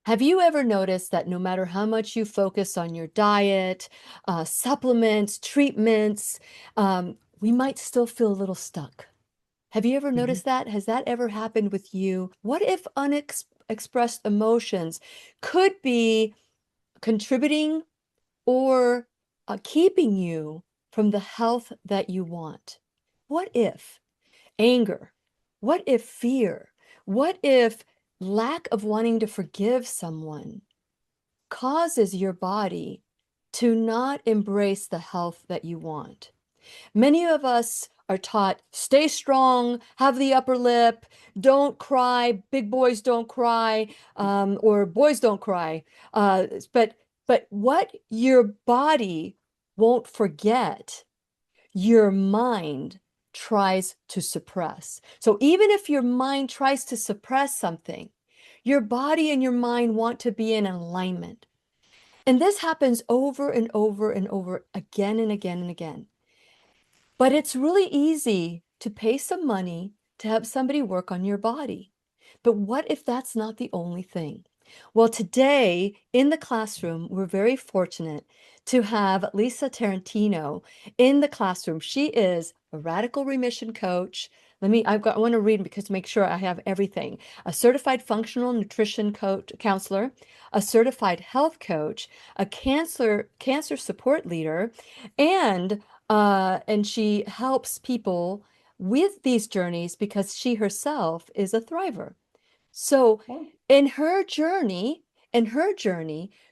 Have you ever noticed that no matter how much you focus on your diet, supplements, treatments, we might still feel a little stuck? Have you ever Mhm. noticed that? Has that ever happened with you? What if unexpressed emotions could be contributing or keeping you from the health that you want? What if anger? What if fear? What if lack of wanting to forgive someone causes your body to not embrace the health that you want? Many of us are taught, stay strong, have the upper lip, don't cry, big boys don't cry, or boys don't cry. But what your body won't forget, your mind tries to suppress. So even if your mind tries to suppress something, your body and your mind want to be in alignment. And this happens over and over and over again and again and again. But it's really easy to pay some money to have somebody work on your body. But what if that's not the only thing? Well, today in the classroom, we're very fortunate to have Lisa Tarantino in the classroom. She is a radical remission coach. I want to read because to make sure I have everything. A certified functional nutrition coach, counselor, a certified health coach, a cancer support leader, and she helps people with these journeys because she herself is a thriver. So Oh, in her journey,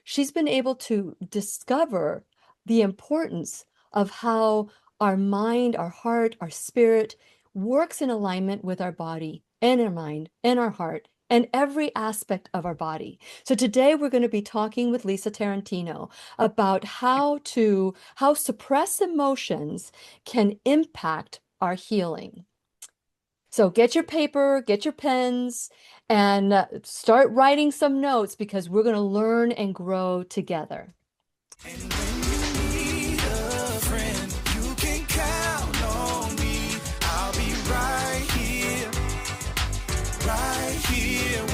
she's been able to discover the importance of how our mind, our heart, our spirit works in alignment with our body and our mind and our heart and every aspect of our body. So today we're going to be talking with Lisa Tarantino about how suppressed emotions can impact our healing. So get your paper, get your pens, and start writing some notes because we're going to learn and grow together. and when you need a friend, you can count on me. I'll be right here,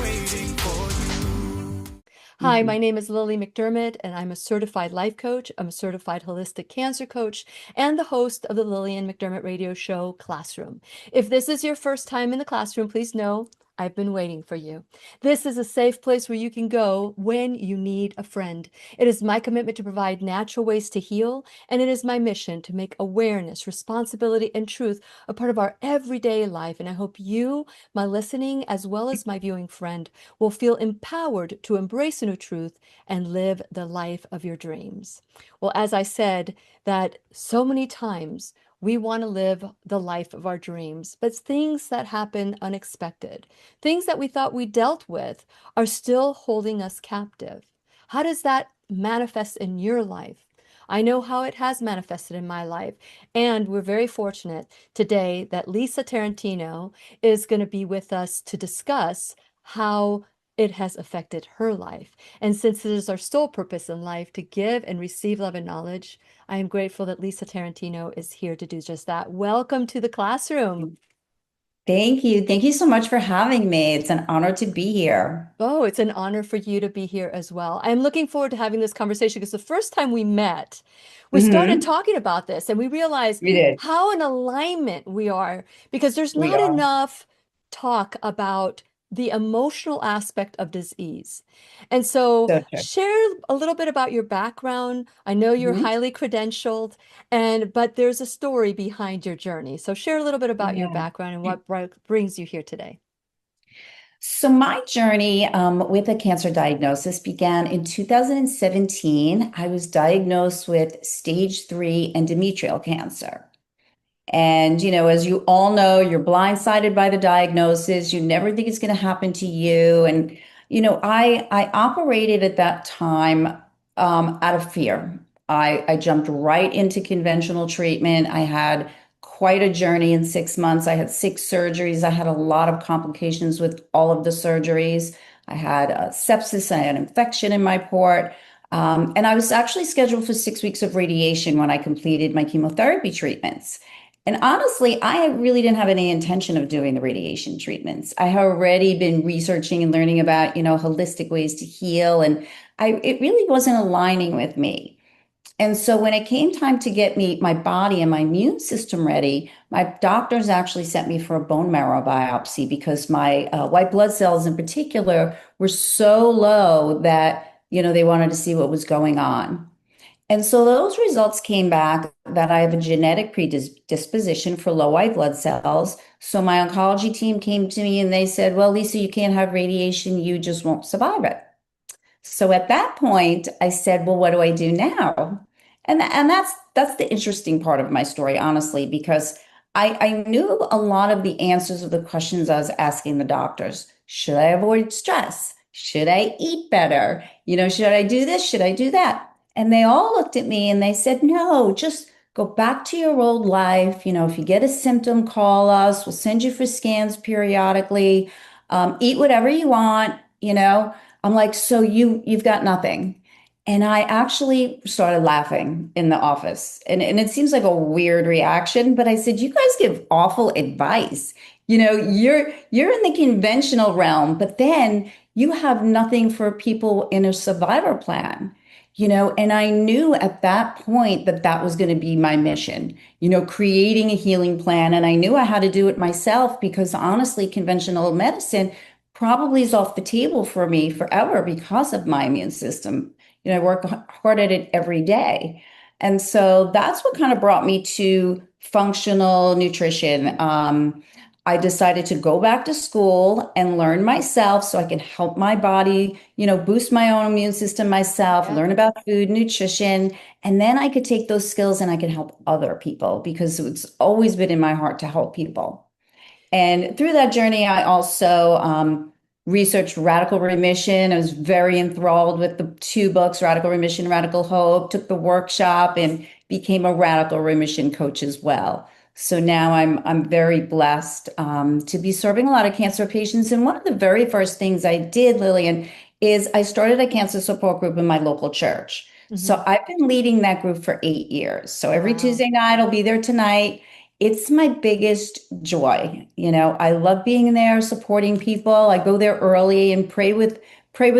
waiting for you. Hi, my name is Lily McDermott, and I'm a certified life coach. I'm a certified holistic cancer coach and the host of the Lillian McDermott radio show Classroom. If this is your first time in the classroom, please know I've been waiting for you. This is a safe place where you can go when you need a friend. It is my commitment to provide natural ways to heal, and it is my mission to make awareness, responsibility, and truth a part of our everyday life. And I hope you, my listening, as well as my viewing friend, will feel empowered to embrace a new truth and live the life of your dreams. Well, as I said, that so many times we want to live the life of our dreams, but things that happen unexpected, things that we thought we dealt with, are still holding us captive. How does that manifest in your life? I know how it has manifested in my life, and we're very fortunate today that Lisa Tarantino is going to be with us to discuss how it has affected her life. And since it is our sole purpose in life to give and receive love and knowledge, I am grateful that Lisa Tarantino is here to do just that. Welcome to the classroom. Thank you. Thank you so much for having me. It's an honor to be here. Oh, it's an honor for you to be here as well. I'm looking forward to having this conversation because the first time we met, we started Hmm. talking about this and we realized We did. how in alignment we are because there's We not are. enough talk about the emotional aspect of disease. And so So true. share a little bit about your background. I know you're Mhm. highly credentialed and but there's a story behind your journey. So share a little bit about your Yeah. background and what brings you here today. So my journey with a cancer diagnosis began in 2017. I was diagnosed with stage 3 endometrial cancer. And, as you all know, you're blindsided by the diagnosis. You never think it's going to happen to you. And, I operated at that time out of fear. I jumped right into conventional treatment. I had quite a journey in 6 months. I had 6 surgeries. I had a lot of complications with all of the surgeries. I had sepsis. I had infection in my port. And I was actually scheduled for 6 weeks of radiation when I completed my chemotherapy treatments. And honestly, I really didn't have any intention of doing the radiation treatments. I had already been researching and learning about, holistic ways to heal, and it really wasn't aligning with me. And so when it came time to get my body and my immune system ready, my doctors actually sent me for a bone marrow biopsy because my white blood cells in particular were so low that, they wanted to see what was going on. And so those results came back that I have a genetic predisposition for low white blood cells. So my oncology team came to me and they said, well, Lisa, you can't have radiation. You just won't survive it. So at that point, I said, well, what do I do now? And that's the interesting part of my story, honestly, because I knew a lot of the answers of the questions I was asking the doctors. Should I avoid stress? Should I eat better? Should I do this? Should I do that? And they all looked at me and they said, no, just go back to your old life. If you get a symptom, call us. We'll send you for scans periodically. Eat whatever you want. I'm like, so you've got nothing. And I actually started laughing in the office. And it seems like a weird reaction, but I said, you guys give awful advice. You're in the conventional realm, but then you have nothing for people in a survivor plan. And I knew at that point that that was going to be my mission, creating a healing plan. And I knew I had to do it myself because honestly, conventional medicine probably is off the table for me forever because of my immune system. I work hard at it every day. And so that's what kind of brought me to functional nutrition. I decided to go back to school and learn myself so I can help my body, boost my own immune system myself, Yeah. learn about food, nutrition, and then I could take those skills and I can help other people because it's always been in my heart to help people. And through that journey, I also researched radical remission. I was very enthralled with the two books, Radical Remission, Radical Hope, took the workshop and became a radical remission coach as well. So now I'm very blessed to be serving a lot of cancer patients. And one of the very first things I did, Lillian, is I started a cancer support group in my local church. Hmm. So I've been leading that group for 8 years. So every Wow. Tuesday night, I'll be there tonight. It's my biggest joy. I love being there, supporting people. I go there early and pray with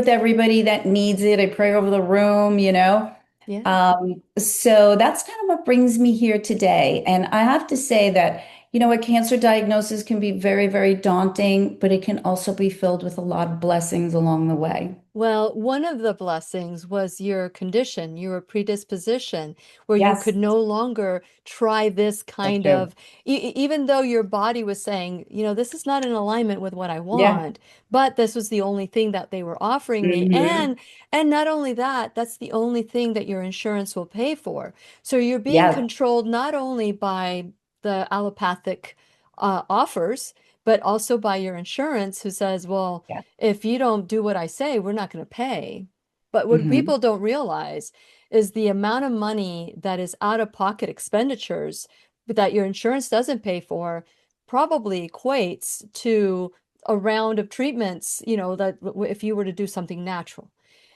everybody that needs it. I pray over the room. Yeah. So that's kind of what brings me here today. And I have to say that, a cancer diagnosis can be very, very daunting, but it can also be filled with a lot of blessings along the way. Well, one of the blessings was your condition, your predisposition, where you could Yes, no longer try this so kind true. of, even though your body was saying, this is not in alignment with what I Yeah. want, but this was the only thing that they were offering me. Hmm. And not only that, that's the only thing that your insurance will pay for. So you're being Yes. controlled not only by the allopathic offers, but also by your insurance who says, well, Yeah. if you don't do what I say, we're not going to pay. But what Hmm. people don't realize is the amount of money that is out of pocket expenditures that your insurance doesn't pay for probably equates to a round of treatments, that if you were to do something natural.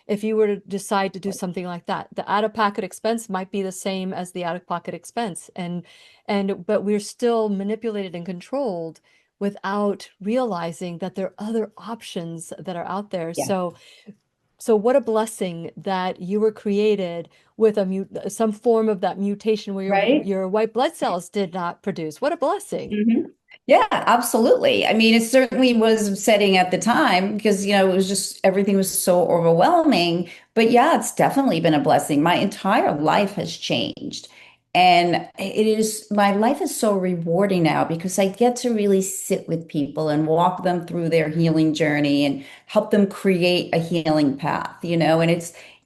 If you were to decide to do something like that, the out-of-pocket expense might be the same as the out-of-pocket expense. But we're still manipulated and controlled without realizing that there are other options that are out there. Yeah. So what a blessing that you were created with some form of that mutation where Right. your white blood cells did not produce. What a blessing. Mhm. Yeah, absolutely. I mean, it certainly was upsetting at the time because, it was just everything was so overwhelming. But yeah, it's definitely been a blessing. My entire life has changed. And my life is so rewarding now because I get to really sit with people and walk them through their healing journey and help them create a healing path. And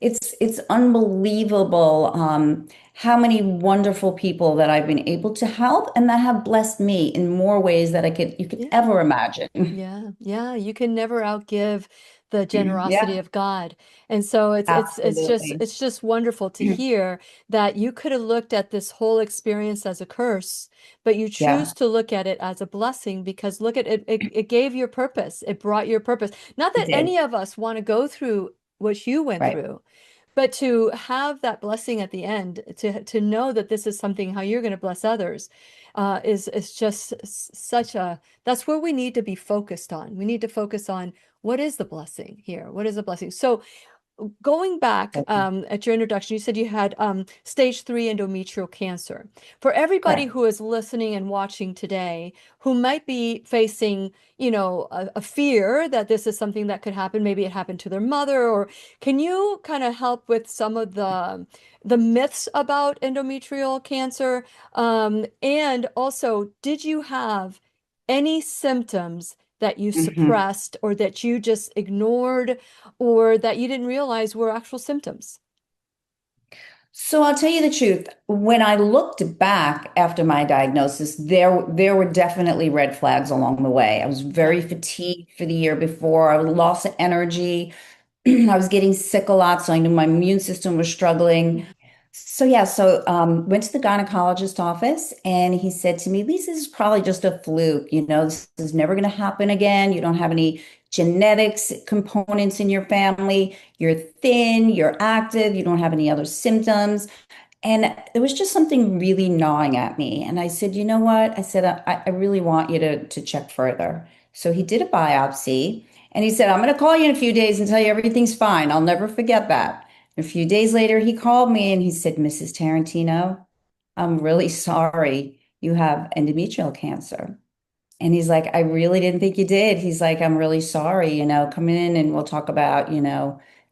it's unbelievable. How many wonderful people that I've been able to help and that have blessed me in more ways that you could Yeah. ever imagine. Yeah, yeah, you can never outgive the generosity Yeah, of God. And so it's just absolutely. it's just wonderful to hear that you could have looked at this whole experience as a curse, but you choose Yeah, to look at it as a blessing because look at it, it gave your purpose. It brought your purpose. Not it that did. any of us want to go through what you went Right. through, but to have that blessing at the end, to know that this is something how you're going to bless others. is just such a, that's where we need to be focused on. We need to focus on what is the blessing here? What is the blessing? So going back at your introduction, you said you had stage 3 endometrial cancer. For everybody Correct. who is listening and watching today, who might be facing, a fear that this is something that could happen, maybe it happened to their mother, or can you kind of help with some of the myths about endometrial cancer? And also, did you have any symptoms that you Mhm. suppressed or that you just ignored or that you didn't realize were actual symptoms? So I'll tell you the truth. When I looked back after my diagnosis, there were definitely red flags along the way. I was Yeah. very fatigued for the year before. I was lost of energy. I was getting sick a lot, so I knew my immune system was struggling. Mhm. So went to the gynecologist office, and he said to me, "Lisa, this is probably just a fluke. This is never going to happen again. You don't have any genetics components in your family. You're thin, you're active, you don't have any other symptoms." And there was just something really gnawing at me. And I said, "You know what?" I said, I really want you to check further." So he did a biopsy, and he said, "I'm going to call you in a few days and tell you everything's fine. I'll never forget that." A few days later, he called me and he said, "Mrs. Tarantino, I'm really sorry you have endometrial cancer." And he's like, "I really didn't think you did." He's like, "I'm really sorry, come in and we'll talk about,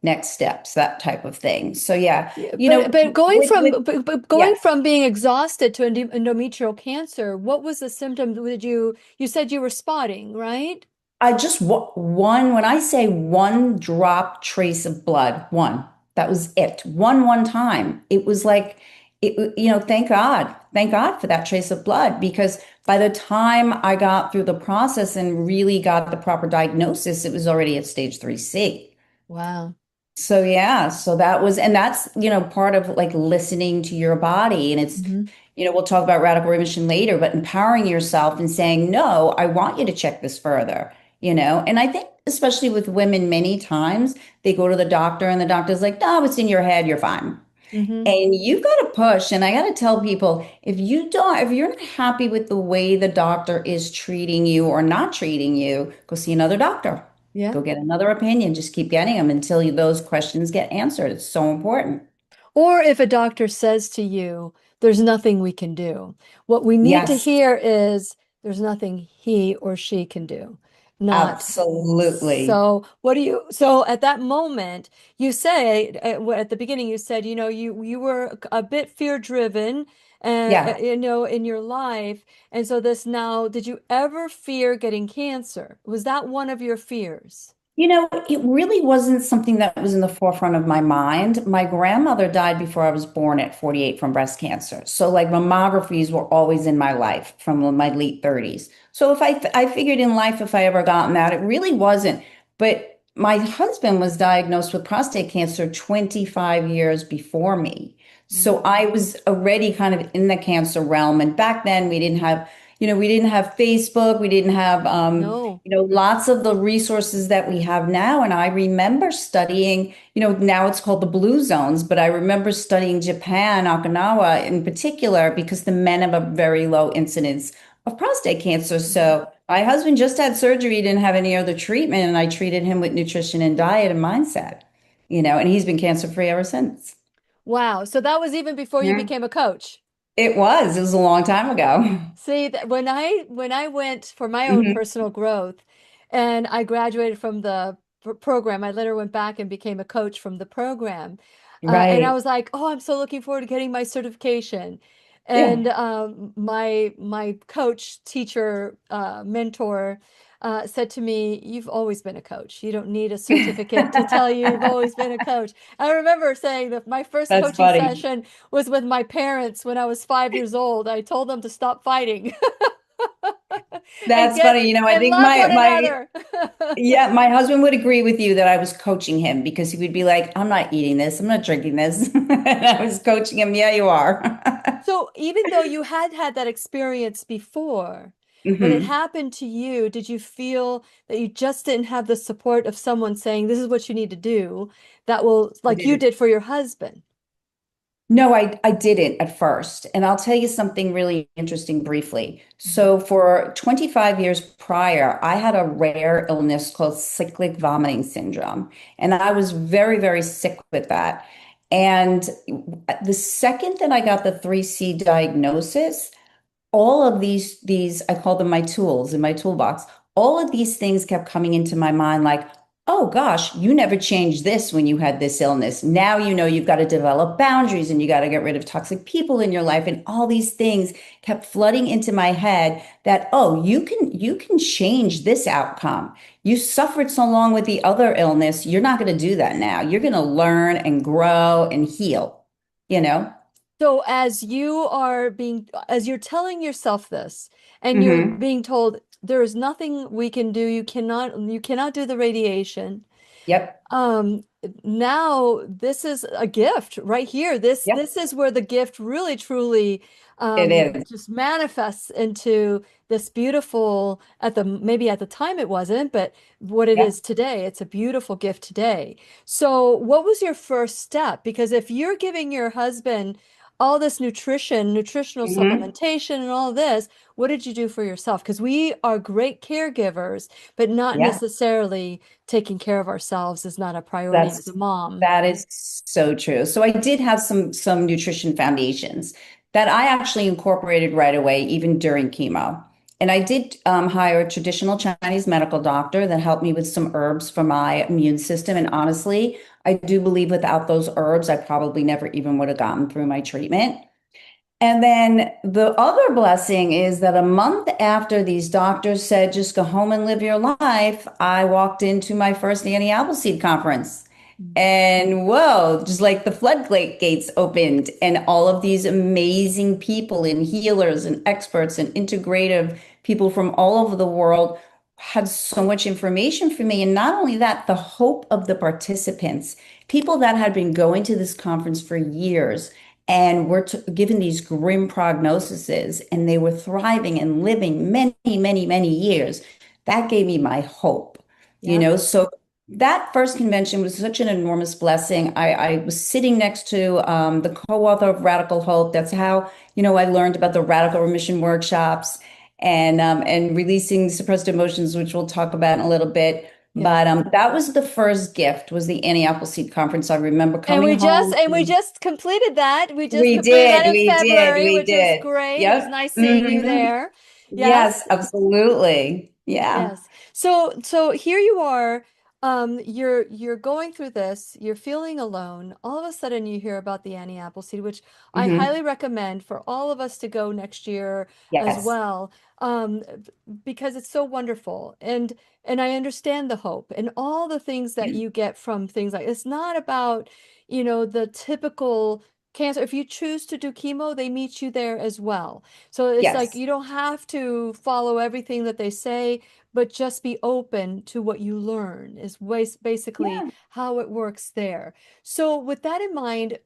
next steps, that type of thing." So yeah, Yeah, but yeah, going from being exhausted to endometrial cancer, what was the symptom that you said you were spotting, right? I just one, when I say one drop trace of blood, one, that was it. One time. It was like, thank God for that trace of blood, because by the time I got through the process and really got the proper diagnosis, it was already at stage 3C. Wow. So yeah, so that was, and that's, part of like listening to your body. And it's, Hmm. we'll talk about radical remission later, but empowering yourself and saying, "No, I want you to check this further." And I think especially with women, many times they go to the doctor and the doctor's like, "No, it's in your head, you're fine." Hmm. And you've got to push. And I got to tell people, if you're not happy with the way the doctor is treating you or not treating you, go see another doctor. Yeah. Go get another opinion. Just keep getting them until those questions get answered. It's so important. Or if a doctor says to you, there's nothing we can do, what we need to Yes, hear is there's nothing he or she can do. Not absolutely. so, what do you, so at that moment, you say, at the beginning, you said, you were a bit fear driven, Yeah. in your life. And so did you ever fear getting cancer? Was that one of your fears? It really wasn't something that was in the forefront of my mind. My grandmother died before I was born at 48 from breast cancer. So like mammographies were always in my life from my late 30s. So if I figured in life if I ever gotten that, it really wasn't. But my husband was diagnosed with prostate cancer 25 years before me. So Mm. I was already kind of in the cancer realm. And back then we didn't have Facebook, we didn't have No. lots of the resources that we have now. And I remember studying, now it's called the blue zones, but I remember studying Japan, Okinawa in particular, because the men have a very low incidence of prostate cancer. Mhm. So my husband just had surgery, didn't have any other treatment, and I treated him with nutrition and diet and mindset, and he's been cancer free ever since. Wow. So that was even before you Yeah. became a coach. It was a long time ago. See, that when I went for my own Mhm. personal growth and I graduated from the program, I later went back and became a coach from the program. And I Right. was like, oh, I'm so looking forward to getting my certification. And Yeah. my coach, teacher, mentor said to me, "You've always been a coach. You don't need a certificate to tell you you've always been a coach." I remember saying that my first That's coaching funny. session was with my parents when I was 5 years old. I told them to stop fighting and That's get funny. I and think love my one my another. yeah, my husband would agree with you that I was coaching him because he would be like, "I'm not eating this. I'm not drinking this." And I was coaching him. Yeah, you are. So even though you had had that experience before, when it Hmm. happened to you, did you feel that you just didn't have the support of someone saying, "This is what you need to do," that will, I like you did. did for your husband? No, I didn't at first. And I'll tell you something really interesting briefly. Mhm. So, for 25 years prior, I had a rare illness called cyclic vomiting syndrome. And I was very, very sick with that. And the second that I got the 3C diagnosis, all of these I call them my tools in my toolbox. All of these things kept coming into my mind like, oh gosh, you never changed this when you had this illness. Now you know you've got to develop boundaries and you got to get rid of toxic people in your life, and all these things kept flooding into my head that, oh, you can change this outcome. You suffered so long with the other illness, you're not going to do that now. You're going to learn and grow and heal, you know? So as you're telling yourself this, and you're Hmm. being told there is nothing we can do, you cannot do the radiation. Yep. Um, Now this is a gift right here. This Yep. this is where the gift really truly It is. just manifests into this beautiful, maybe at the time it wasn't, but what it Yep. is today, it's a beautiful gift today. So what was your first step? Because if you're giving your husband all this nutritional Hmm. supplementation and all this, what did you do for yourself? Because we are great caregivers, but not Yeah. necessarily taking care of ourselves is not a priority as That's a mom. that is so true. So I did have some nutrition foundations that I actually incorporated right away, even during chemo. And I did hire a traditional Chinese medical doctor that helped me with some herbs for my immune system. And honestly, I do believe without those herbs, I probably never even would have gotten through my treatment. And then the other blessing is that a month after these doctors said, just go home and live your life, I walked into my first Annie Appleseed conference. And whoa, just like the floodgates opened, and all of these amazing people and healers and experts and integrative people from all over the world had so much information for me. And not only that, the hope of the participants, people that had been going to this conference for years and were given these grim prognoses, and they were thriving and living many, many, many years. That gave me my hope, you Yep. know? So that first convention was such an enormous blessing. I was sitting next to the co-author of Radical Hope. That's how, I learned about the Radical Remission workshops and releasing suppressed emotions, which we'll talk about in a little bit. Yeah. But that was the first gift, was the Annie Appleseed conference. I remember And coming we just home. and we just completed that. We just We completed that did, in we did, February, we which was did. great. It was Yep. nice seeing you Hmm. there. Yes, Yes. absolutely. Yeah. Yes. So here you are, you're going through this, you're feeling alone. All of a sudden you hear about the Annie Appleseed, which I Hmm. highly recommend for all of us to go next year as Yes. well. Because it's so wonderful. And I understand the hope and all the things that Yeah. you get from things like it's not about, the typical cancer. If you choose to do chemo, they meet you there as well. So it's like Yes. you don't have to follow everything that they say, but just be open to what you learn is basically Yeah. how it works there. So with that in mind,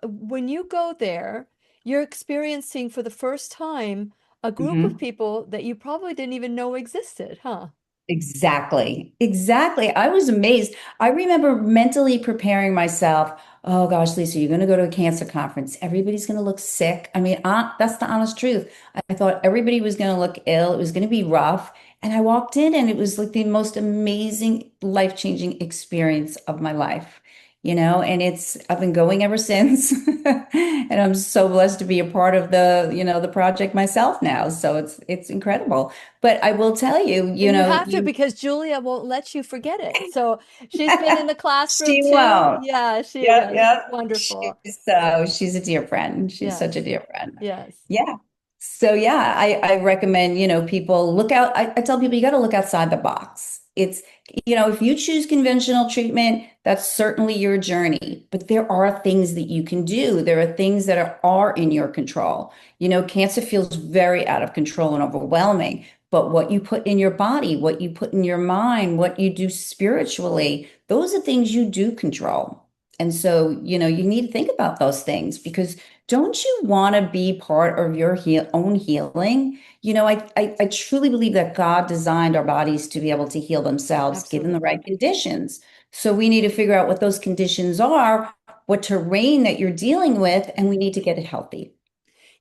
when you go there, you're experiencing for the first time a group of Hmm. people that you probably didn't even know existed, huh? Exactly. Exactly. I was amazed. I remember mentally preparing myself. Oh gosh, Lisa, you're going to go to a cancer conference. Everybody's going to look sick. I mean, that's the honest truth. I thought everybody was going to look ill. It was going to be rough. And I walked in and it was like the most amazing, life-changing experience of my life. And I've been going ever since. And I'm so blessed to be a part of the project myself now. So it's incredible. But I will tell you, And you have to because Julia won't let you forget it. So she's been in the classroom she too. won't. Yeah, Yep, she's yep. wonderful. She's a dear friend. She's such a Yes. dear friend. Yes. Yeah. So yeah, I recommend, people look out. I tell people you got to look outside the box. If you choose conventional treatment, that's certainly your journey. But there are things that you can do. There are things that are in your control. Cancer feels very out of control and overwhelming. But what you put in your body, what you put in your mind, what you do spiritually, those are things you do control. And so, you need to think about those things because don't you want to be part of your own healing? I truly believe that God designed our bodies to be able to heal themselves given the right Absolutely. conditions. So we need to figure out what those conditions are what terrain that you're dealing with, and we need to get it healthy.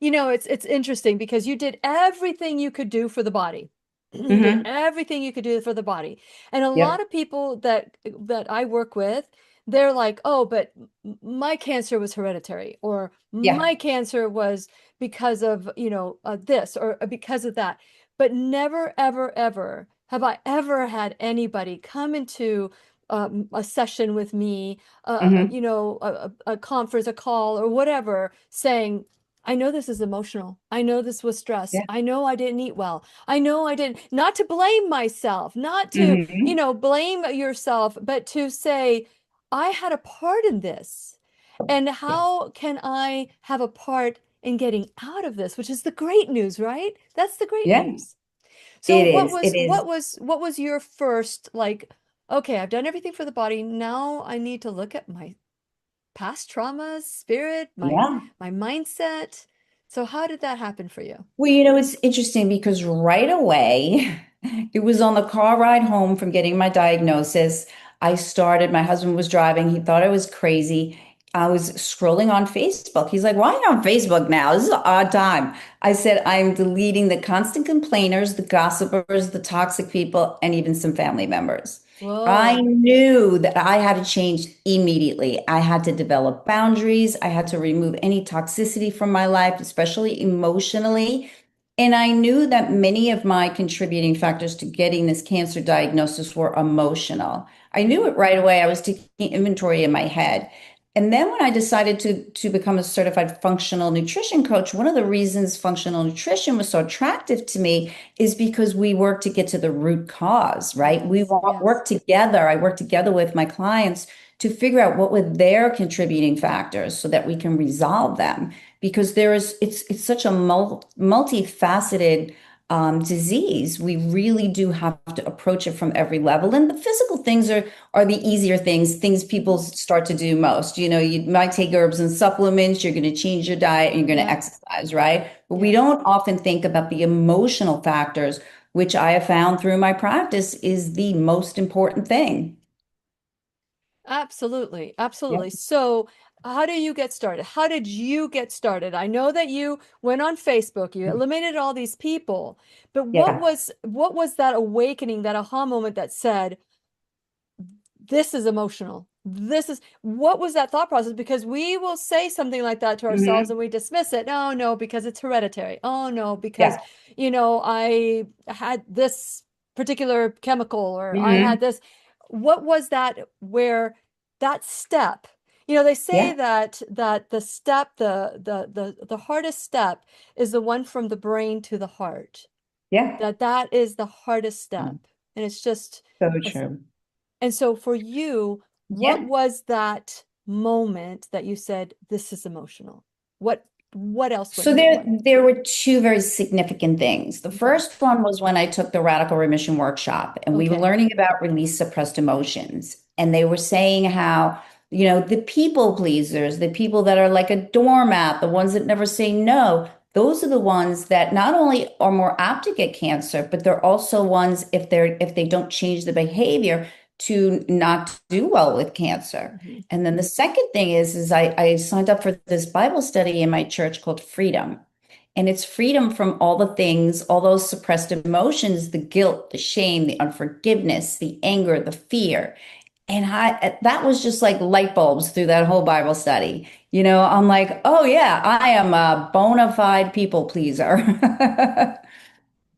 It's interesting because you did everything you could do for the body. You did Hmm. everything you could do for the body. And a lot Yep. of people that I work with, they're like, "Oh, but my cancer was hereditary," or Yeah. "My cancer was because of, this or because of that." But never, ever, ever have I ever had anybody come into a session with me, Hmm. a conference, a call, or whatever, saying, I know this is emotional. I know this was stress. Yeah. I know I didn't eat well. I know I didn't, not to blame myself, not to, Hmm. blame yourself, but to say, I had a part in this. And Yeah. how can I have a part in getting out of this, which is the great news, right? That's the great Yeah. news. So It what is. was It what is. was what was your first like, okay, I've done everything for the body. Now I need to look at my past traumas, spirit, Yeah. my mindset. So how did that happen for you? Well, it's interesting because right away, it was on the car ride home from getting my diagnosis. My husband was driving. He thought I was crazy. I was scrolling on Facebook. He's like, "Why are you on Facebook now? This is an odd time." I said, "I'm deleting the constant complainers, the gossipers, the toxic people, and even some family members." I Whoa. knew that I had to change immediately. I had to develop boundaries. I had to remove any toxicity from my life, especially emotionally. And I knew that many of my contributing factors to getting this cancer diagnosis were emotional. I knew it right away. I was taking inventory in my head. And then when I decided to become a certified functional nutrition coach, one of the reasons functional nutrition was so attractive to me is because we work to get to the root cause, right? Yes, yes. Work together. I work together with my clients to figure out what were their contributing factors so that we can resolve them. Because it's such a multifaceted disease. We really do have to approach it from every level. And the physical things are the easier things people start to do most. You might take herbs and supplements, you're going to change your diet, and you're going to Yep. exercise, right? But we Yes. don't often think about the emotional factors, which I have found through my practice is the most important thing. Absolutely. Yeah. Absolutely. So, how do you get started? How did you get started? I know that you went on Facebook, you eliminated all these people, but Yeah. what was that awakening, that aha moment that said, this is emotional. This is what was that thought process? Because we will say something like that to ourselves Hmm. and we dismiss it. Oh no, because it's hereditary. Oh no, because Yeah. I had this particular chemical or I had Hmm. this. What was that where that step? They say Yeah. that the step, the hardest step is the one from the brain to the heart. Yeah. That is the hardest step. And it's just So it's true. and so for you, what Yeah. was that moment that you said, this is emotional? What what else went So through your mind? there were two very significant things. The Okay. first one was when I took the Radical Remission workshop and we were Okay. learning about release suppressed emotions. And they were saying how, the people pleasers, the people that are like a doormat, the ones that never say no, those are the ones that not only are more apt to get cancer, but they're also ones if they don't change the behavior to not do well with cancer. Mhm. And then the second thing is I signed up for this Bible study in my church called Freedom. And it's freedom from all the things, all those suppressed emotions, the guilt, the shame, the unforgiveness, the anger, the fear. And that was just like light bulbs through that whole Bible study. I'm like, oh yeah, I am a bona fide people pleaser.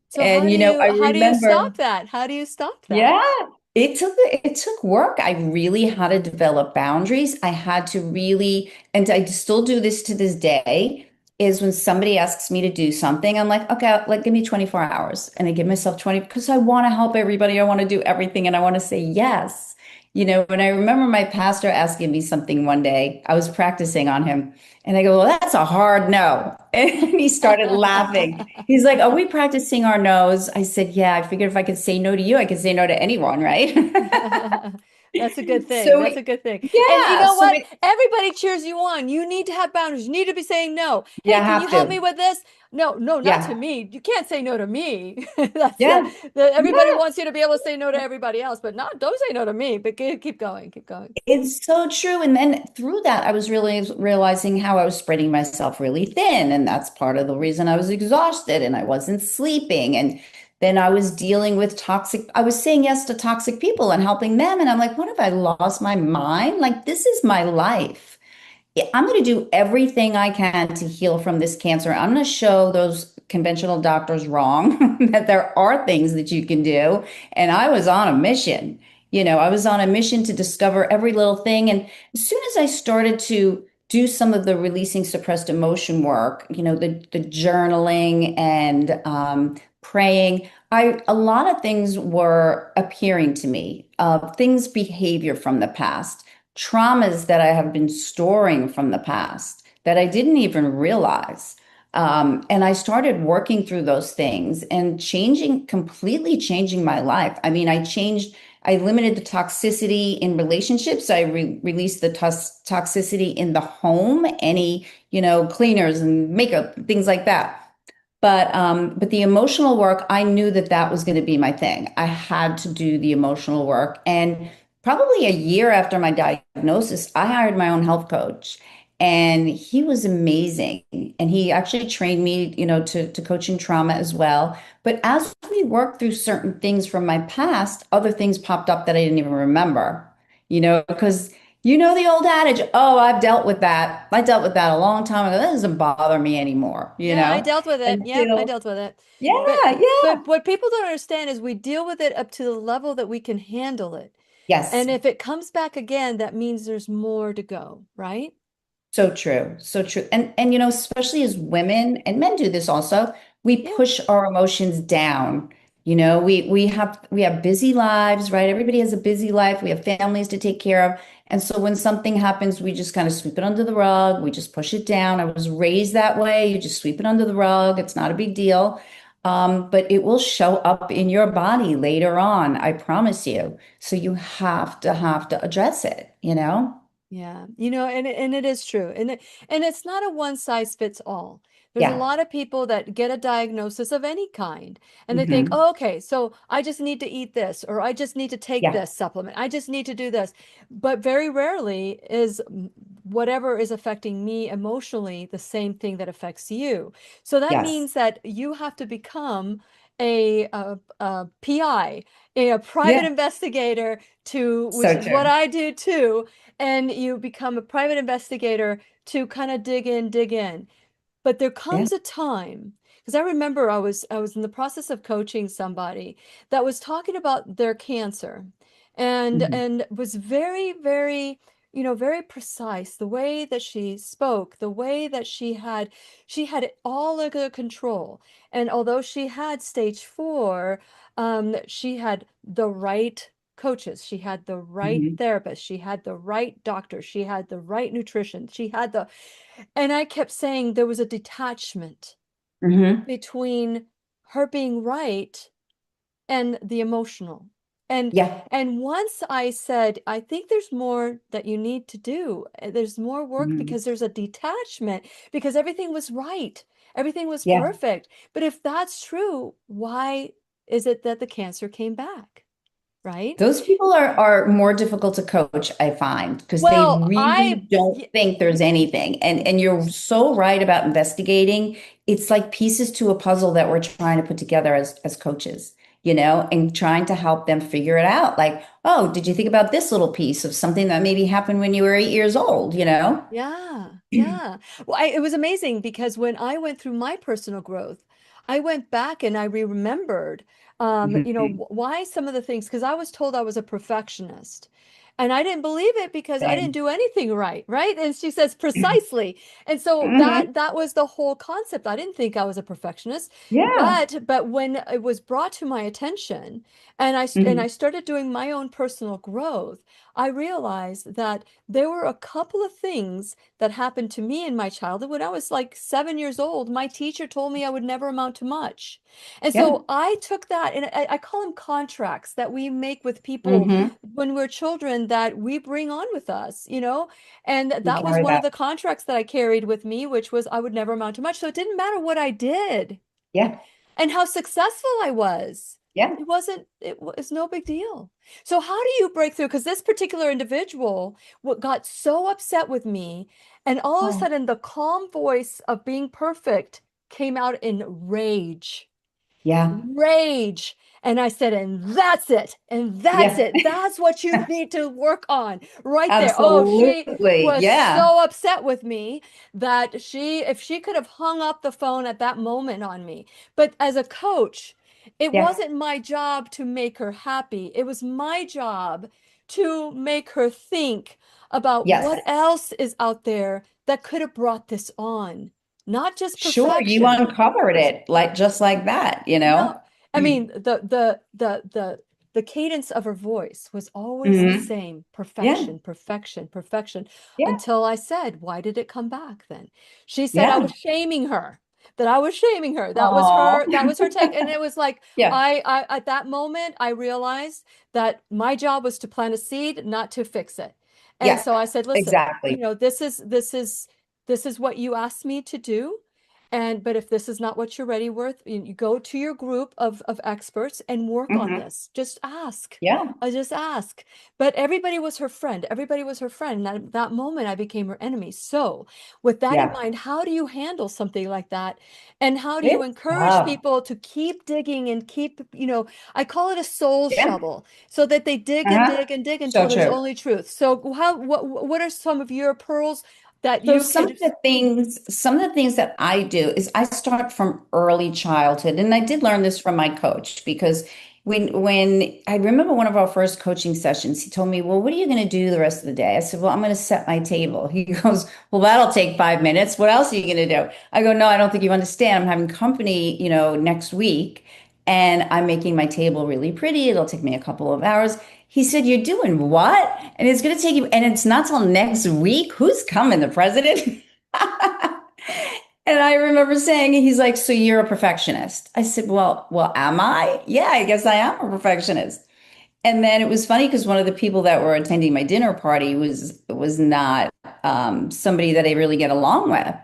So And I how do you remember stop that? How do you stop that? yeah, it took work. I really had to develop boundaries. I had to really, and I still do this to this day, is when somebody asks me to do something, I'm like, okay, like give me 24 hours. And I give myself 20 because I want to help everybody. I want to do everything and I want to say yes. And I remember my pastor asking me something one day. I was practicing on him. And I go, well, that's a hard no. And he started laughing. He's like, are we practicing our no's? I said, yeah, I figured if I could say no to you, I could say no to anyone, right? That's a good thing. So That's a good thing. And you yeah, know so what? Everybody cheers you on. You need to have boundaries. You need to be saying no. you Hey, can you have help me to. with this? No, no, not to Yeah. me. You can't say no to me. That's Yeah. everybody Yeah. wants you to be able to say no to everybody else, but not don't say no to me. But keep going, keep going. It's so true. And then through that, I was really realizing how I was spreading myself really thin. And that's part of the reason I was exhausted and I wasn't sleeping. And then I was dealing with I was saying yes to toxic people and helping them. And I'm like, what have I lost my mind? Like, this is my life. I'm going to do everything I can to heal from this cancer. I'm going to show those conventional doctors wrong that there are things that you can do. And I was on a mission. I was on a mission to discover every little thing. And as soon as I started to do some of the releasing suppressed emotion work, the journaling and praying, a lot of things were appearing to me, things, behavior from the past, traumas that I have been storing from the past that I didn't even realize. And I started working through those things and completely changing my life. I mean, I limited the toxicity in relationships. I released the toxicity in the home, any, cleaners and makeup, things like that. But the emotional work, I knew that that was going to be my thing. I had to do the emotional work. And probably a year after my diagnosis, I hired my own health coach. And he was amazing. And he actually trained me, to coaching trauma as well. But as we worked through certain things from my past, other things popped up that I didn't even remember, because the old adage, oh, I've dealt with that. I dealt with that a long time ago. That doesn't bother me anymore, Yeah, I dealt with it. Yep, I until, dealt with it. yeah, But yeah. what people don't understand is we deal with it up to the level that we can handle it. Yes. And if it comes back again, that means there's more to go, right? So true. So true. And especially as women and men do this also, we Yeah. push our emotions down. We have busy lives, right? Everybody has a busy life. We have families to take care of. And so when something happens, we just kind of sweep it under the rug. We just push it down. I was raised that way. You just sweep it under the rug. It's not a big deal. But it will show up in your body later on, I promise you. So you have to address it. Yeah, and it is true. And it's not a one size fits all. There's a Yeah. lot of people that get a diagnosis of any kind and they think, Hmm. oh, okay, so I just need to eat this or I just need to take Yeah. this supplement. I just need to do this. But very rarely is whatever is affecting me emotionally the same thing that affects you. So that Yes. means that you have to become a PI, a private Yeah. investigator which So is what true. I do too, and you become a private investigator to kind of dig in. But there Yeah. comes a time, because I remember I was in the process of coaching somebody that was talking about their cancer and Hmm. and was very, very, very precise, the way that she spoke, the way that she had it all under control. And although she had stage 4, she had the right coaches, she had the right Hmm. therapist, she had the right doctor, she had the right nutrition, she had the and I kept saying there was a detachment Hmm. between her being right and the emotional. And Yeah. and once I said, I think there's more that you need to do. There's more work Hmm. because there's a detachment because everything was right. Everything was Yeah. perfect. But if that's true, why is it that the cancer came back? Right? Those people are more difficult to coach, I find, because they Well, really don't think there's anything. And you're so right about investigating. It's like pieces to a puzzle that we're trying to put together as coaches, and trying to help them figure it out. Like, oh, did you think about this little piece of something that maybe happened when you were 8 years old? Yeah, yeah. Well, it was amazing because when I went through my personal growth, I went back and I remembered, Mhm. why some of the things, because I was told I was a perfectionist. And I didn't believe it because I didn't Same. do anything right, right? And she says precisely. And so Hmm. that was the whole concept. I didn't think I was a perfectionist, Yeah. but when it was brought to my attention and I Hmm. started doing my own personal growth, I realized that there were a couple of things that happened to me in my childhood. When I was like 7 years old, my teacher told me I would never amount to much. And Yeah. so I took that, and I call them contracts that we make with people Hmm. when we're children that we bring on with us, you know? And You that was carry one of that. the contracts that I carried with me, which was I would never amount to much. So it didn't matter what I did Yeah. and how successful I was. Yeah. It was no big deal. So how do you break through? Because this particular individual what got so upset with me, and all of a Oh, sudden the calm voice of being perfect came out in rage. yeah. Rage. And I said, and that's it. And that's Yeah. it. That's what you need to work on right there. Oh, she Absolutely. was Yeah. so upset with me that if she could have hung up the phone at that moment on me. But as a coach, it Yeah. wasn't my job to make her happy. It was my job to make her think about Yes. what else is out there that could have brought this on, not just Sure. You perfection. uncovered it like just like that, you No, know? I mean the cadence of her voice was always the Hmm. same, Yeah. perfection, perfection, perfection, Yeah. until I said, "Why did it come back then?" She said I Yeah. was shaming her, that I was shaming her. Oh. That was her take, and it was like Yeah. I at that moment I realized that my job was to plant a seed, not to fix it. And Yeah. so I said, "Listen, you Exactly. know, this is what you asked me to do." And but if this is not what you're ready with, you go to your group of experts and work on Hmm. this. Just ask. Yeah. I just ask. But everybody was her friend. Everybody was her friend. And that moment I became her enemy. So with that in Yeah. mind, how do you handle something like that? And how do you It's encourage tough. people to keep digging and keep, I call it a soul Yeah. shovel, so that they dig and Uh-huh. dig and dig So until there's true. only truth. So what are some of your pearls that So you could? some of the things that I do is I start from early childhood. And I did learn this from my coach because when I remember one of our first coaching sessions, he told me, "Well, what are you going to do the rest of the day?" I said, "Well, I'm going to set my table." He goes, "Well, that'll take 5 minutes. What else are you going to do?" I go, "No, I don't think you understand. I'm having company, next week, and I'm making my table really pretty. It'll take me a couple of hours." He said, "You're doing what? And it's going to take you, and it's not till next week. Who's coming? The president?" And I remember saying, he's like, "So you're a perfectionist?" I said, "Well, am I? Yeah, I guess I am a perfectionist." And then it was funny because one of the people that were attending my dinner party was not somebody that I really get along with.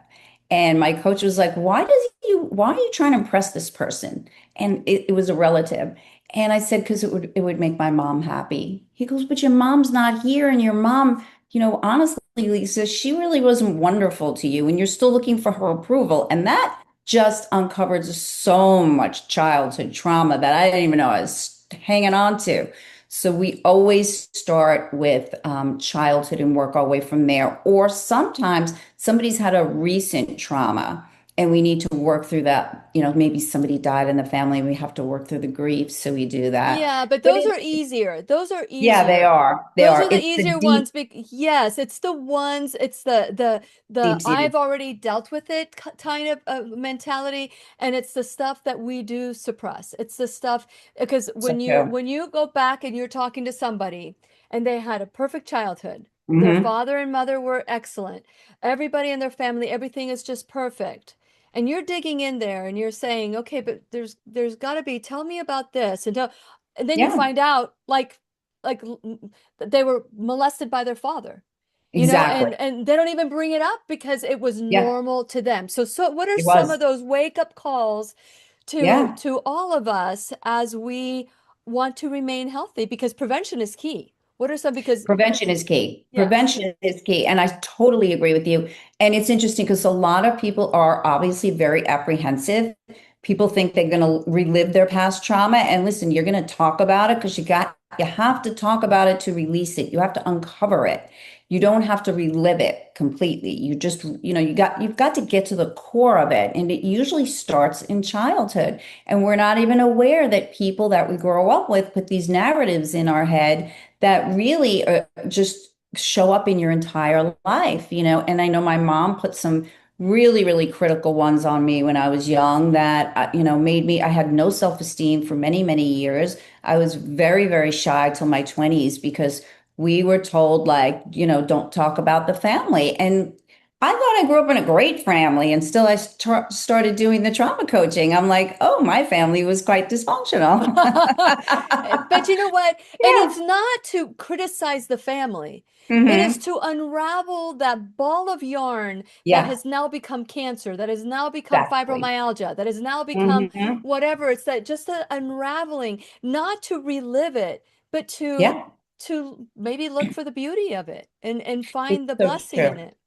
And my coach was like, why are you trying to impress this person?" And it was a relative. And I said, "Because it would make my mom happy." He goes, "But your mom's not here, and your mom, honestly, Lisa, she really wasn't wonderful to you, and you're still looking for her approval." And that just uncovered so much childhood trauma that I didn't even know I was hanging on to. So we always start with childhood and work our way from there. Or sometimes somebody's had a recent trauma and we need to work through that. Maybe somebody died in the family and we have to work through the grief. So we do that. Yeah, but But those are it's, easier. Those are yeah, they easier. are. They Those are. are the It's the easier deep, ones. Yes, it's the ones, it's the deep seated. I've already dealt with it kind of mentality, and it's the stuff that we do suppress. It's the stuff because So true. when you go back and you're talking to somebody and they had a perfect childhood, their Hmm. father and mother were excellent, everybody in their family, everything is just perfect. And you're digging in there and you're saying, okay, but there's got to be, tell me about this, and then you Yeah, find out like that they were molested by their father, exactly. and they don't even bring it up because it was Yeah, normal to them. So what are it some of was. those wake up calls Yeah. to all of us as we want to remain healthy? Because prevention is key. What are some, because Prevention is key. yes. Prevention is key. And I totally agree with you. And it's interesting because a lot of people are obviously very apprehensive People think they're going to relive their past trauma. And listen, you're going to talk about it because you have to talk about it to release it. You have to uncover it. You don't have to relive it completely. You just, you've got to get to the core of it. And it usually starts in childhood. And we're not even aware that people that we grow up with put these narratives in our head that really just show up in your entire life, And I know my mom put some really, really critical ones on me when I was young that, made me, I had no self-esteem for many, many years. I was very, very shy till my 20s because we were told, like, don't talk about the family. And I thought I grew up in a great family, and still I started doing the trauma coaching. I'm like, oh, my family was quite dysfunctional. But you know what? And Yeah. it's not to criticize the family. It is Hmm. to unravel that ball of yarn that Yeah, has now become cancer, that has now become exactly. fibromyalgia, that has now become Hmm. whatever. It's that just the unraveling, not to relive it, but Yeah, to maybe look for the beauty of it and it's find the so blessing in true. it.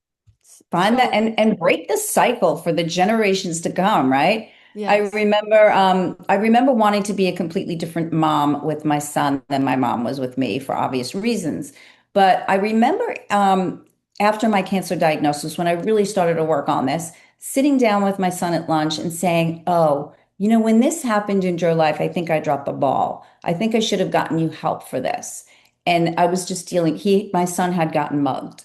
Find that So, and break the cycle for the generations to come, right? yes. I remember wanting to be a completely different mom with my son than my mom was with me for obvious reasons. But I remember after my cancer diagnosis, when I really started to work on this, sitting down with my son at lunch and saying, "Oh, when this happened in your life, I think I dropped the ball. I think I should have gotten you help for this." And I was just my son had gotten mugged.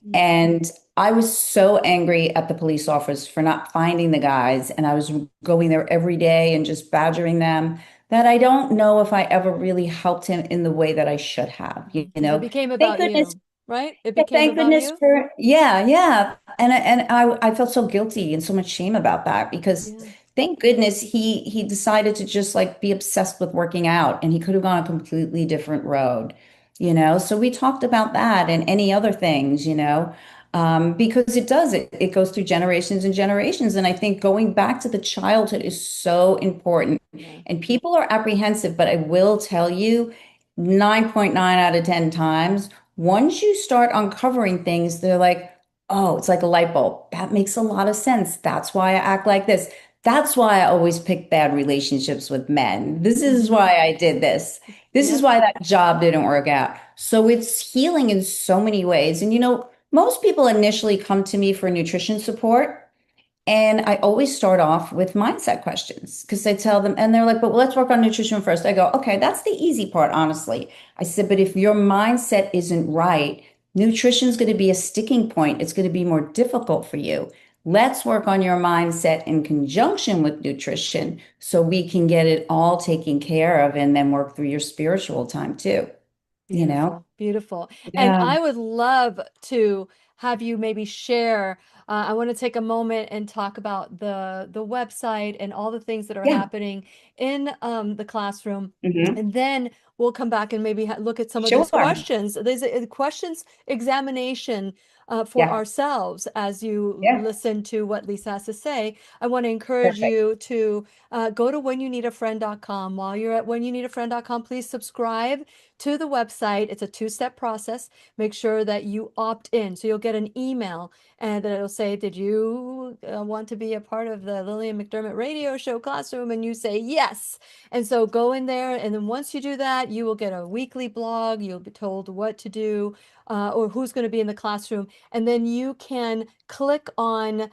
Mm. And I was so angry at the police officers for not finding the guys. And I was going there every day and just badgering them that I don't know if I ever really helped him in the way that I should have, Because it became Thank about goodness. you, right? It Yeah, became thank about goodness you. for, yeah, yeah. And I felt so guilty and so much shame about that because Yeah. thank goodness he decided to just like be obsessed with working out, and he could have gone a completely different road, So we talked about that and any other things, because it goes through generations and generations. And I think going back to the childhood is so important. Yeah. And people are apprehensive, but I will tell you, 9.9 out of 10 times, once you start uncovering things, they're like, oh, it's like a light bulb. That makes a lot of sense. That's why I act like this. That's why I always pick bad relationships with men. This is Hmm. why I did this. This is Yep. why that job didn't work out. So it's healing in so many ways. And most people initially come to me for nutrition support. And I always start off with mindset questions because I tell them, and they're like, but let's work on nutrition first. I go, okay, that's the easy part, honestly. I said, but if your mindset isn't right, nutrition is going to be a sticking point. It's going to be more difficult for you. Let's work on your mindset in conjunction with nutrition so we can get it all taken care of and then work through your spiritual time too, you know? Beautiful, beautiful. And Yeah. I would love to have you maybe share. I want to take a moment and talk about the website and all the things that are Yeah. happening in the classroom. Hmm. And then we'll come back and maybe look at some of these Sure. questions. There's a questions examination for Yeah. ourselves as you Yeah. listen to what Lisa has to say. I want to encourage Perfect. you to go to whenyouneedafriend.com. While you're at whenyouneedafriend.com, please subscribe to the website. It's a two-step process. Make sure that you opt in. So you'll get an email and then it'll say, did you want to be a part of the Lillian McDermott radio show classroom? And you say yes. And so go in there. And then once you do that, you will get a weekly blog. You'll be told what to do or who's going to be in the classroom. And then you can click on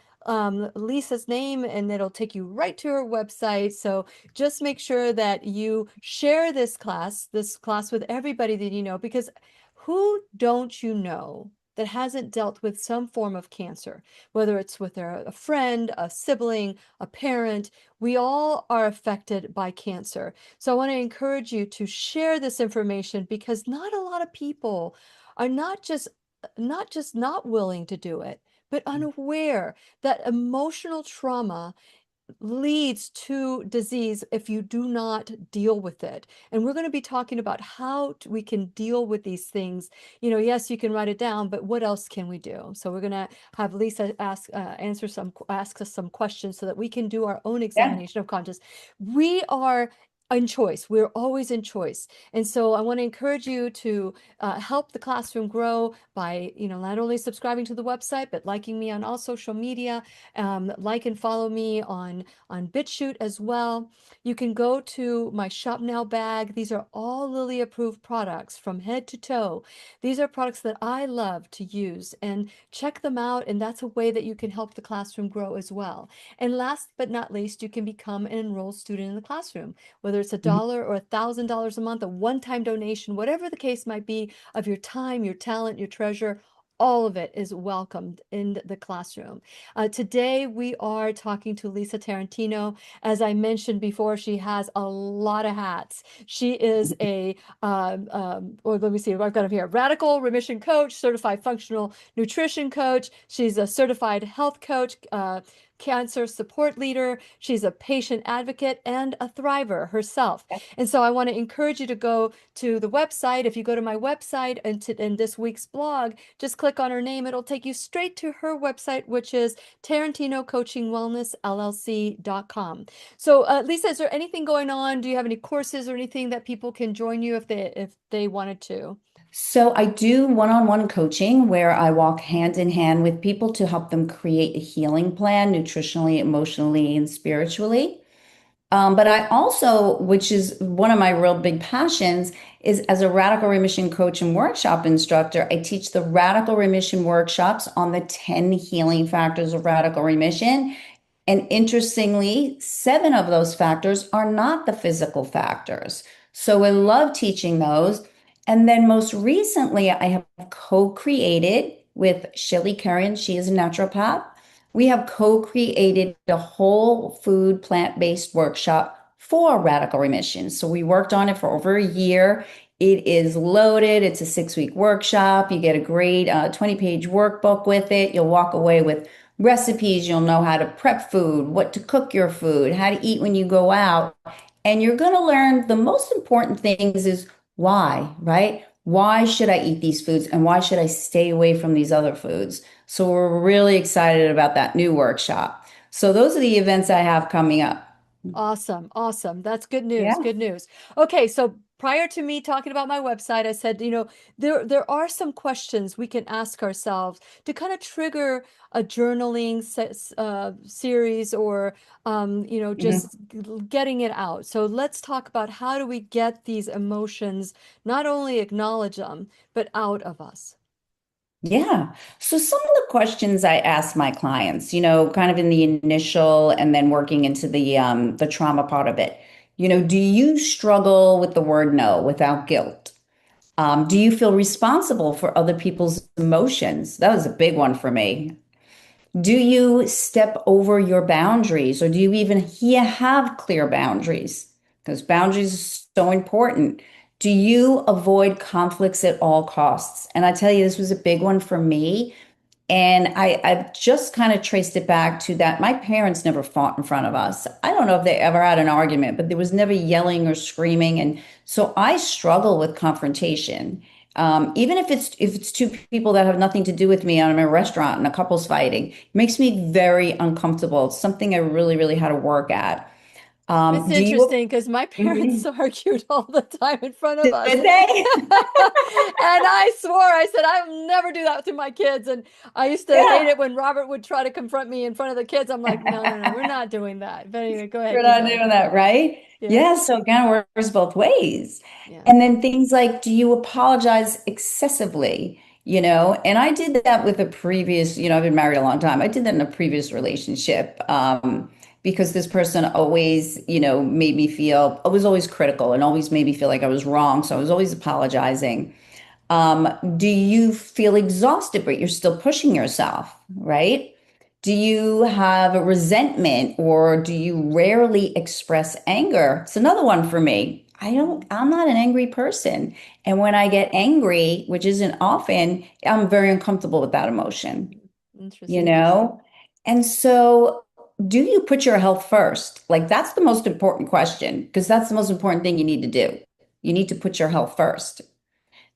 Lisa's name and it'll take you right to her website. So just make sure that you share this class with everybody that you know, because who don't you know that hasn't dealt with some form of cancer, whether it's with a friend, a sibling, a parent, we all are affected by cancer. So I want to encourage you to share this information because not a lot of people are not just not willing to do it, but unaware that emotional trauma leads to disease if you do not deal with it. And we're going to be talking about how we can deal with these things. Yes, you can write it down, but what else can we do? So we're going to have Lisa ask us some questions so that we can do our own Yeah. examination of conscious. We are in choice. We're always in choice. And so I want to encourage you to help the classroom grow by, not only subscribing to the website, but liking me on all social media. Like and follow me on BitChute as well. You can go to my Shop Now bag. These are all Lily approved products from head to toe. These are products that I love to use, and check them out. And that's a way that you can help the classroom grow as well. And last but not least, you can become an enrolled student in the classroom, whether it's $1 or $1,000 a month, a one-time donation, whatever the case might be, of your time, your talent, your treasure. All of it is welcomed in the classroom. Today, we are talking to Lisa Tarantino. As I mentioned before, she has a lot of hats. She is or let me see, I've got it here, radical remission coach, certified functional nutrition coach. She's a certified health coach, cancer support leader. She's a patient advocate and a thriver herself. And so I want to encourage you to go to the website. If you go to my website and in this week's blog, just click on her name. It'll take you straight to her website, which is TarantinoCoachingWellnessLLC.com. So, Lisa, is there anything going on? Do you have any courses or anything that people can join you if they wanted to? So I do one-on-one coaching where I walk hand in hand with people to help them create a healing plan nutritionally, emotionally, and spiritually. But I also, which is one of my real big passions, is as a radical remission coach and workshop instructor, I teach the radical remission workshops on the 10 healing factors of radical remission. And interestingly, 7 of those factors are not the physical factors. So I love teaching those. And then most recently, I have co-created with Shelly Curran. She is a naturopath. We have co-created a whole food plant-based workshop for radical remission. So we worked on it for over a year. It is loaded. It's a 6-week workshop. You get a great 20-page workbook with it. You'll walk away with recipes. You'll know how to prep food, what to cook your food, how to eat when you go out. And you're going to learn the most important things is why, right? Why should I eat these foods and why should I stay away from these other foods? So we're really excited about that new workshop. So those are the events I have coming up. Awesome. Awesome. That's good news. Yeah. Good news. Okay, so prior to me talking about my website, I said, there are some questions we can ask ourselves to kind of trigger a journaling series or Mhm. just getting it out. So let's talk about how do we get these emotions, not only acknowledge them, but out of us. Yeah. So some of the questions I ask my clients, kind of in the initial and then working into the trauma part of it. Do you struggle with the word no without guilt? Do you feel responsible for other people's emotions? That was a big one for me. Do you step over your boundaries or do you even here have clear boundaries? Because boundaries are so important. Do you avoid conflicts at all costs? And I tell you, this was a big one for me. And I've just kind of traced it back to that. My parents never fought in front of us. I don't know if they ever had an argument, but there was never yelling or screaming. And so I struggle with confrontation. Even if it's two people that have nothing to do with me, I'm in a restaurant and a couple's fighting, it makes me very uncomfortable. It's something I really, really had to work at. It's Do you? interesting because my parents Mhm. argued all the time in front of Did us. they? And I swore, I said, I'll never do that to my kids. And I used to hate Yeah. it when Robert would try to confront me in front of the kids. I'm like, no, no, no, we're not doing that. But anyway, go ahead, We're keep not going. doing that, right? Yeah, Yeah, so it kind of works both ways. yeah. And then things like, do you apologize excessively? And I did that with a previous, I've been married a long time. I did that in a previous relationship, because this person always, made me feel, I was always critical and always made me feel like I was wrong. So I was always apologizing. Do you feel exhausted, but you're still pushing yourself, right? Do you have a resentment or do you rarely express anger? It's another one for me. Mhm. I'm not an angry person. And when I get angry, which isn't often, I'm very uncomfortable with that emotion, you Interesting. know? And so, do you put your health first? Like, that's the most important question because that's the most important thing you need to do. You need to put your health first.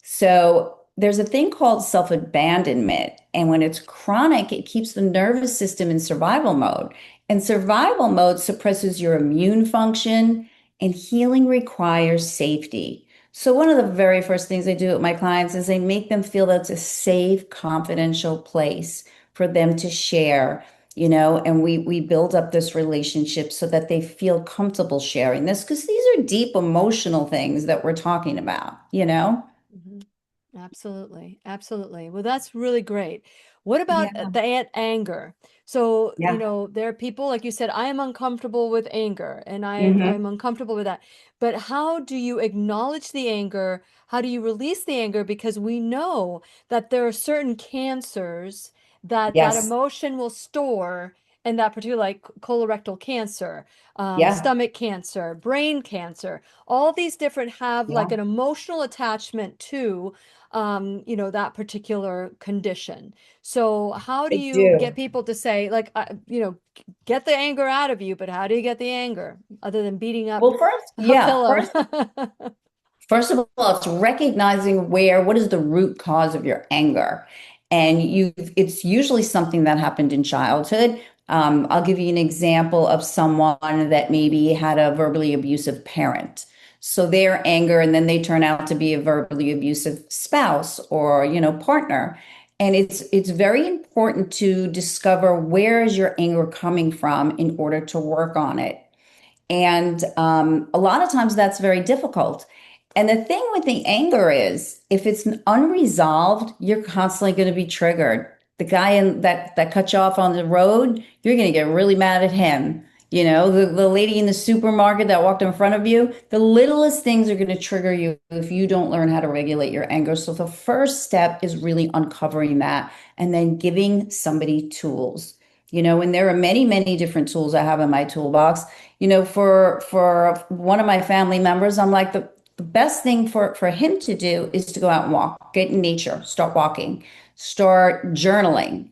So there's a thing called self-abandonment. And when it's chronic, it keeps the nervous system in survival mode. And survival mode suppresses your immune function. And healing requires safety. So one of the very first things I do with my clients is I make them feel that it's a safe, confidential place for them to share, and we build up this relationship so that they feel comfortable sharing this because these are deep emotional things that we're talking about. Mhm. Absolutely. Absolutely. Well, that's really great. What about Yeah. anger? So, Yeah. there are people, like you said, I am uncomfortable with anger and I'm Hmm. uncomfortable with that. But how do you acknowledge the anger? How do you release the anger? Because we know that there are certain cancers that Yes. emotion will store in that particular, like colorectal cancer, Yeah. stomach cancer, brain cancer. All these different have like Yeah. an emotional attachment to that particular condition. So how do I you get do. people to say, like, get the anger out of you, but how do you get the anger other than beating up Well, first, a yeah. pillow? First of all, it's recognizing what is the root cause of your anger. And it's usually something that happened in childhood. I'll give you an example of someone that maybe had a verbally abusive parent. So their anger, and then they turn out to be a verbally abusive spouse or, partner. And it's very important to discover where is your anger coming from in order to work on it. And a lot of times that's very difficult. And the thing with the anger is, if it's unresolved, you're constantly going to be triggered. The guy that cut you off on the road, you're going to get really mad at him. The lady in the supermarket that walked in front of you, the littlest things are going to trigger you if you don't learn how to regulate your anger. So the first step is really uncovering that and then giving somebody tools. And there are many, many different tools I have in my toolbox. For one of my family members, I'm like the best thing for him to do is to go out and walk, get in nature, start walking, start journaling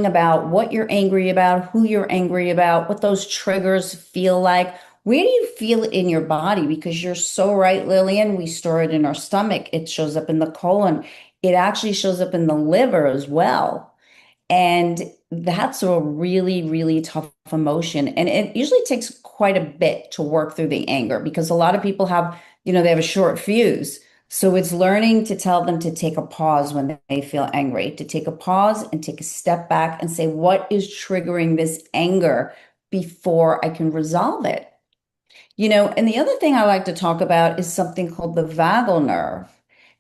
about what you're angry about, who you're angry about, what those triggers feel like. Where do you feel it in your body? Because you're so right, Lillian. We store it in our stomach. It shows up in the colon. It actually shows up in the liver as well. And that's a really, really tough emotion. And it usually takes quite a bit to work through the anger because a lot of people they have a short fuse. So it's learning to tell them to take a pause when they feel angry, to take a pause and take a step back and say, what is triggering this anger before I can resolve it? And the other thing I like to talk about is something called the vagal nerve,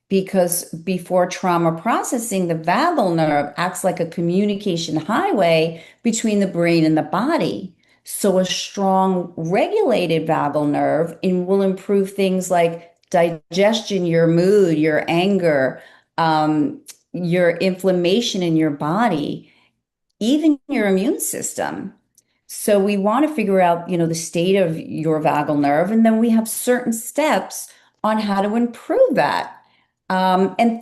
because before trauma processing, the vagal nerve acts like a communication highway between the brain and the body. So a strong regulated vagal nerve will improve things like digestion, your mood, your anger, your inflammation in your body, even your immune system. So we want to figure out, the state of your vagal nerve, and then we have certain steps on how to improve that. And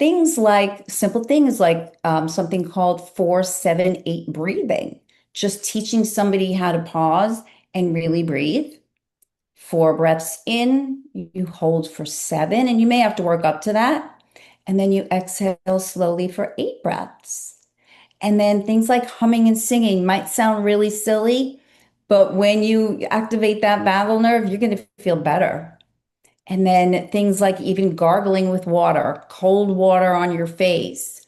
simple things like something called 4-7-8 breathing, just teaching somebody how to pause and really breathe. 4 breaths in, you hold for 7, and you may have to work up to that. And then you exhale slowly for 8 breaths. And then things like humming and singing might sound really silly, but when you activate that vagal nerve, you're going to feel better. And then things like even gargling with water, cold water on your face,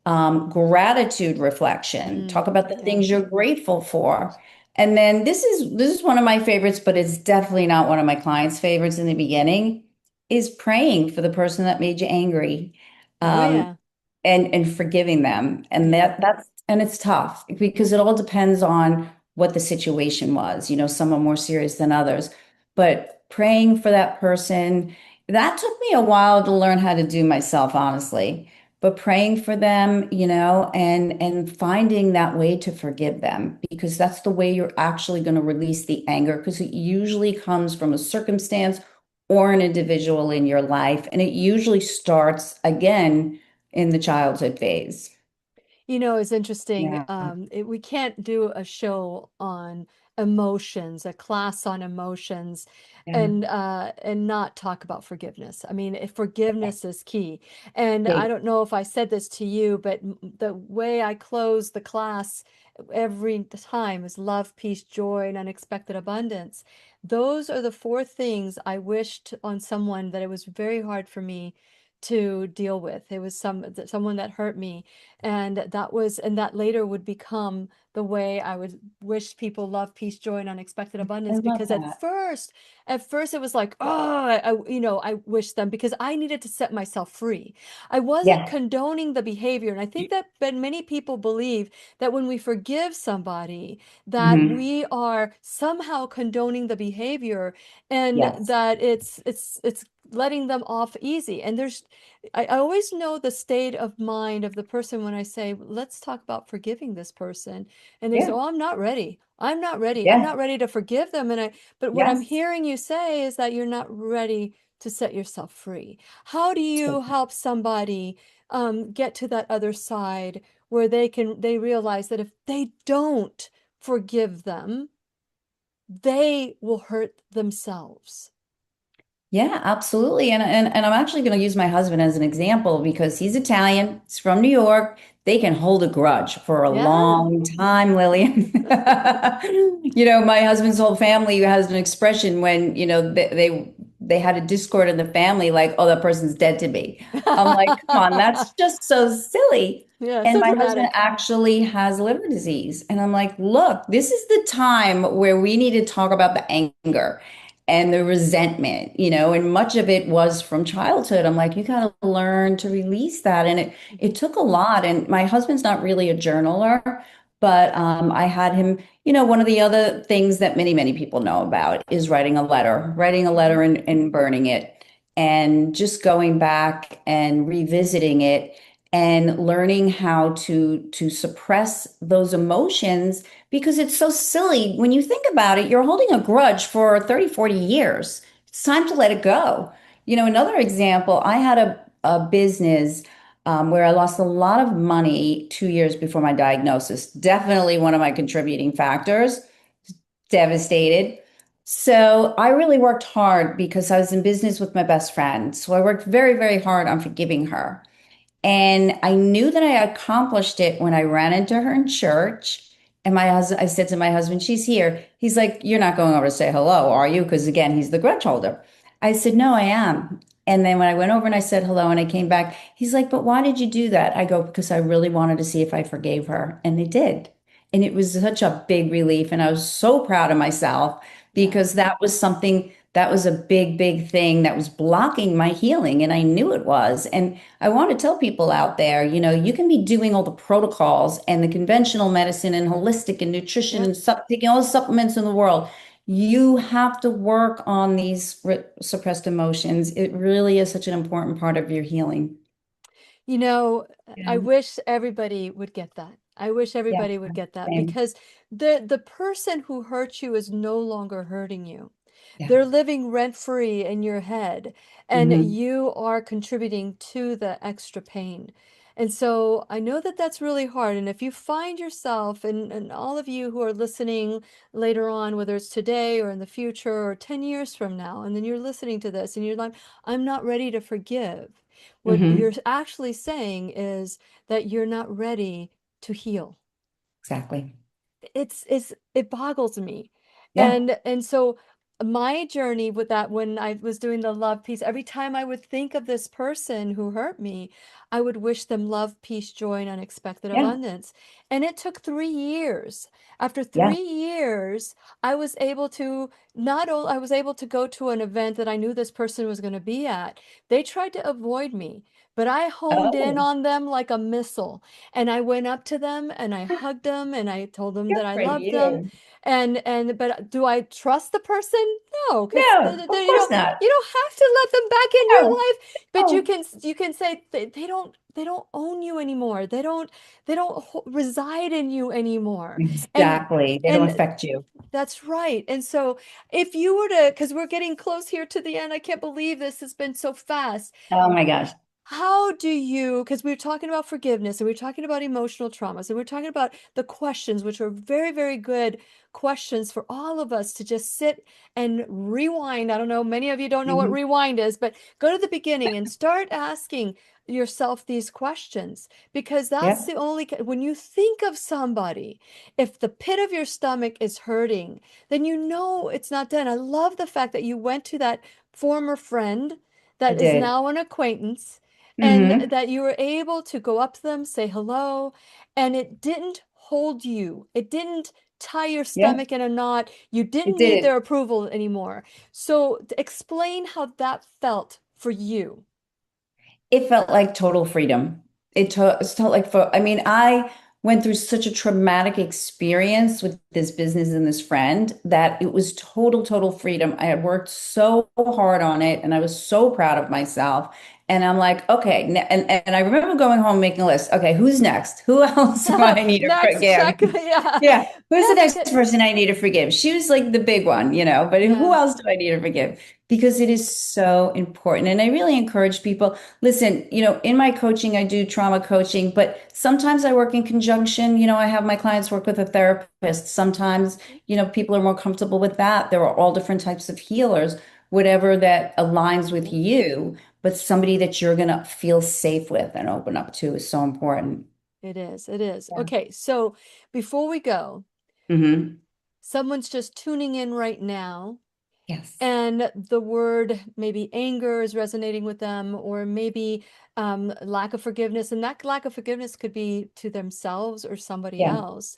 gratitude reflection. Talk about the Yeah. things you're grateful for. And then this is one of my favorites, but it's definitely not one of my clients' favorites in the beginning, is praying for the person that made you angry. Oh, Um, yeah. and forgiving them. And Yeah. and it's tough because it all depends on what the situation was, some are more serious than others. But praying for that person, that took me a while to learn how to do myself, honestly. But praying for them, and finding that way to forgive them, because that's the way you're actually going to release the anger, because it usually comes from a circumstance or an individual in your life. And it usually starts again in the childhood phase. It's interesting. Yeah. We can't do a show on emotions, a class on emotions, Yeah. and not talk about forgiveness. I mean, if forgiveness is key. And I Big. don't know if I said this to you, but the way I close the class every time is love, peace, joy, and unexpected abundance. Those are the four things I wished on someone that it was very hard for me to deal with. It was someone that hurt me, and that later would become the way I would wish people love, peace, joy, and unexpected I abundance. love Because that. at first it was like, oh, I wish them, because I needed to set myself free. I wasn't Yeah. condoning the behavior, and I think that many people believe that when we forgive somebody, that Hmm. we are somehow condoning the behavior, and Yes. that it's letting them off easy. And I always know the state of mind of the person when I say, let's talk about forgiving this person. And they say, Yeah. oh, I'm not ready. I'm not ready. I'm Yeah. not ready to forgive them. But what I'm Yes. hearing you say is that you're not ready to set yourself free. How do So you help somebody get to that other side where they realize that if they don't forgive them, they will hurt themselves? yeah, absolutely. And I'm actually going to use my husband as an example because he's Italian. He's from New York. They can hold a grudge for a Yeah. long time, Lillian. My husband's whole family has an expression when, they had a discord in the family, like, oh, that person's dead to me. I'm like, come on, that's just so silly. Yeah, And so my husband dramatic. actually has liver disease. And I'm like, look, this is the time where we need to talk about the anger and the resentment, and much of it was from childhood. I'm like, you got to learn to release that. And it took a lot. And my husband's not really a journaler, but I had him, one of the other things that many, many people know about is writing a letter Mhm. and burning it and just going back and revisiting it and learning how to suppress those emotions because it's so silly. When you think about it, you're holding a grudge for 30, 40 years. It's time to let it go. Another example, I had a business where I lost a lot of money 2 years before my diagnosis. Definitely one of my contributing factors. Devastated. So I really worked hard because I was in business with my best friend. So I worked very, very hard on forgiving her. And I knew that I accomplished it when I ran into her in church. And I said to my husband, she's here. He's like, you're not going over to say hello, are you? Because again, he's the grudge holder. I said, no, I am. And then when I went over and I said hello and I came back, he's like, but why did you do that? I go, because I really wanted to see if I forgave her. And they did. And it was such a big relief. And I was so proud of myself Yeah. because that was something that was a big, big thing that was blocking my healing. And I knew it was. And I want to tell people out there, you can be doing all the protocols and the conventional medicine and holistic and nutrition Yep. and taking all the supplements in the world. You have to work on these suppressed emotions. It really is such an important part of your healing. You know, I Yeah. wish everybody would get that. I wish Yeah. everybody would get that, Same. because the person who hurt you is no longer hurting you. Yeah. They're living rent free in your head, and Hmm. you are contributing to the extra pain. And so I know that that's really hard. And if you find yourself, and all of you who are listening later on, whether it's today or in the future or 10 years from now, and then you're listening to this and you're like, I'm not ready to forgive. What you're Hmm. actually saying is that you're not ready to heal. Exactly. It boggles me. Yeah. And so my journey with that, when I was doing the love piece, every time I would think of this person who hurt me, I would wish them love, peace, joy, and unexpected Yeah. abundance. And it took 3 years. After Yeah. 3 years, I was able to not only I was able to go to an event that I knew this person was going to be at. They tried to avoid me, but I honed in Oh, on them like a missile. And I went up to them and I hugged them and I told them good that I for loved them. you. But do I trust the person? No, because No, of course not. you don't have to let them back in your No. life, but Oh, you can say they don't own you anymore. They don't reside in you anymore. And exactly. They don't and affect you. that's right. And so if you were to, because we're getting close here to the end, I can't believe this has been so fast. Oh my gosh. How do you, because we were talking about forgiveness and we are talking about emotional traumas and we're talking about the questions, which are very, very good questions for all of us to just sit and rewind. I don't know, many of you don't know what Mhm. rewind is, but go to the beginning and start asking yourself these questions because that's Yeah, the only, when you think of somebody, if the pit of your stomach is hurting, then you know it's not done. I love the fact that you went to that former friend I that is did. now an acquaintance and Hmm. that you were able to go up to them, say hello, and it didn't hold you. It didn't tie your Yeah, stomach in a knot. You it didn't need did. their approval anymore. So explain how that felt for you. It felt like total freedom. It felt like I mean, I went through such a traumatic experience with this business and this friend that it was total freedom. I had worked so hard on it and I was so proud of myself. And I'm like, okay, and I remember going home making a list. Okay, who's next? Who else do I need to Next, forgive? check. Yeah. Yeah. Who's the Yeah, next because person I need to forgive? She was like the big one, but who yeah. else do I need to forgive? Because it is so important. And I really encourage people, listen, in my coaching, I do trauma coaching, but sometimes I work in conjunction. I have my clients work with a therapist. Sometimes, people are more comfortable with that. There are all different types of healers, whatever that aligns with Yeah, you, but somebody that you're going to feel safe with and open up to is so important. it is. It is. Yeah. Okay, so before we go, Hmm. someone's just tuning in right now. Yes. And the word maybe anger is resonating with them, or maybe lack of forgiveness. And that lack of forgiveness could be to themselves or somebody Yeah. else.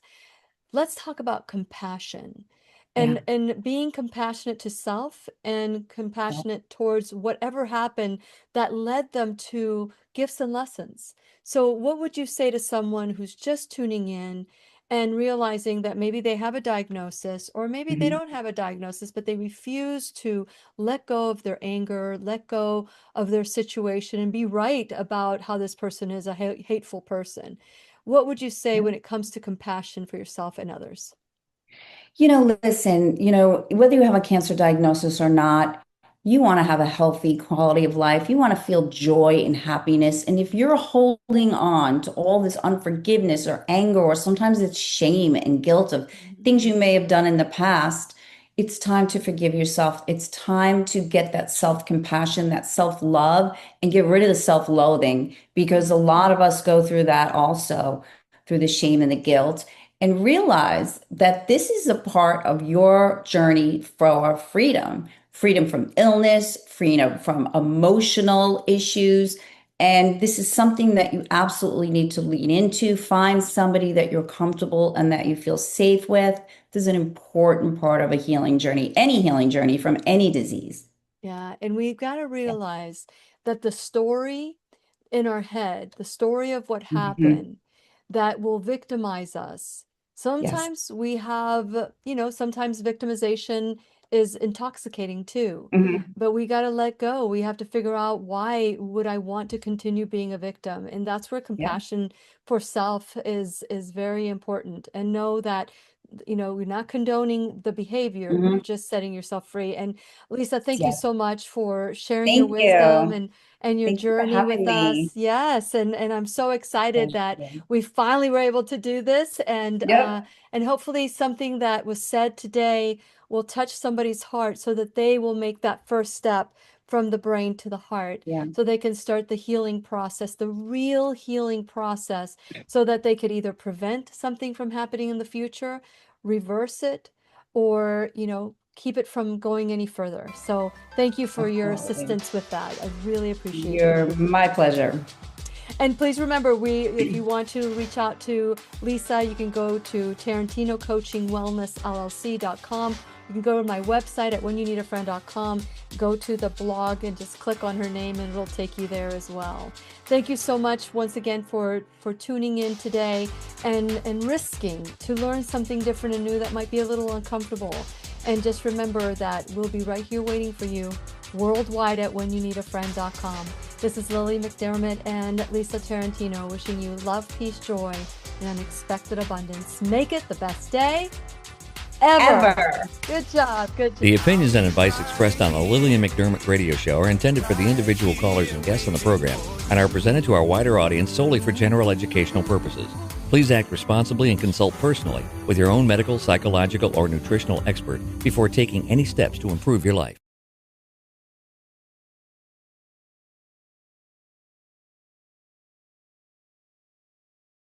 Let's talk about compassion Yeah. and being compassionate to self and compassionate towards whatever happened that led them to gifts and lessons. So what would you say to someone who's just tuning in and realizing that maybe they have a diagnosis or maybe they Mhm. don't have a diagnosis, but they refuse to let go of their anger, let go of their situation and be right about how this person is a hateful person? What would you say Yeah. when it comes to compassion for yourself and others? Listen, whether you have a cancer diagnosis or not, you want to have a healthy quality of life. You want to feel joy and happiness. And if you're holding on to all this unforgiveness or anger, or sometimes it's shame and guilt of things you Mhm. may have done in the past, it's time to forgive yourself. It's time to get that self-compassion, that self-love, and get rid of the self-loathing because a lot of us go through that also, through the shame and the guilt and realize that this is a part of your journey for freedom, freedom from illness, freedom from emotional issues. And this is something that you absolutely need to lean into. Find somebody that you're comfortable and that you feel safe with. This is an important part of a healing journey, any healing journey from any disease. Yeah, and we've got to Yeah. realize that the story in our head, the story of what Mhm. happened that will victimize us. Yes. Sometimes we have, sometimes victimization is intoxicating too. Mhm. But we got to let go. We have to figure out why would I want to continue being a victim? And that's where Yeah. compassion for self is very important. And know that, we're not condoning the behavior, you're Mhm. just setting yourself free. And Lisa, thank you Yes. so much for sharing your Thank wisdom you. and your Thank you for journey having with me. us. Yes, and I'm so excited Thank that you. we finally were able to do this, Yep. and hopefully something that was said today will touch somebody's heart so that they will make that first step from the brain to the heart Yeah. so they can start the healing process, the real healing process, so that they could either prevent something from happening in the future, reverse it, or, keep it from going any further. So thank you for your Absolutely. assistance with that. I really appreciate it. You're my pleasure. And please remember, if you want to reach out to Lisa, you can go to TarantinoCoachingWellnessLLC.com. You can go to my website at whenyouneedafriend.com, go to the blog and just click on her name and it'll take you there as well. Thank you so much once again for tuning in today and risking to learn something different and new that might be a little uncomfortable. And just remember that we'll be right here waiting for you worldwide at whenyouneedafriend.com. This is Lily McDermott and Lisa Tarantino wishing you love, peace, joy, and unexpected abundance. Make it the best day Ever. Ever. Good job. Good job. The opinions and advice expressed on the Lillian McDermott radio show are intended for the individual callers and guests on the program and are presented to our wider audience solely for general educational purposes. Please act responsibly and consult personally with your own medical, psychological, or nutritional expert before taking any steps to improve your life.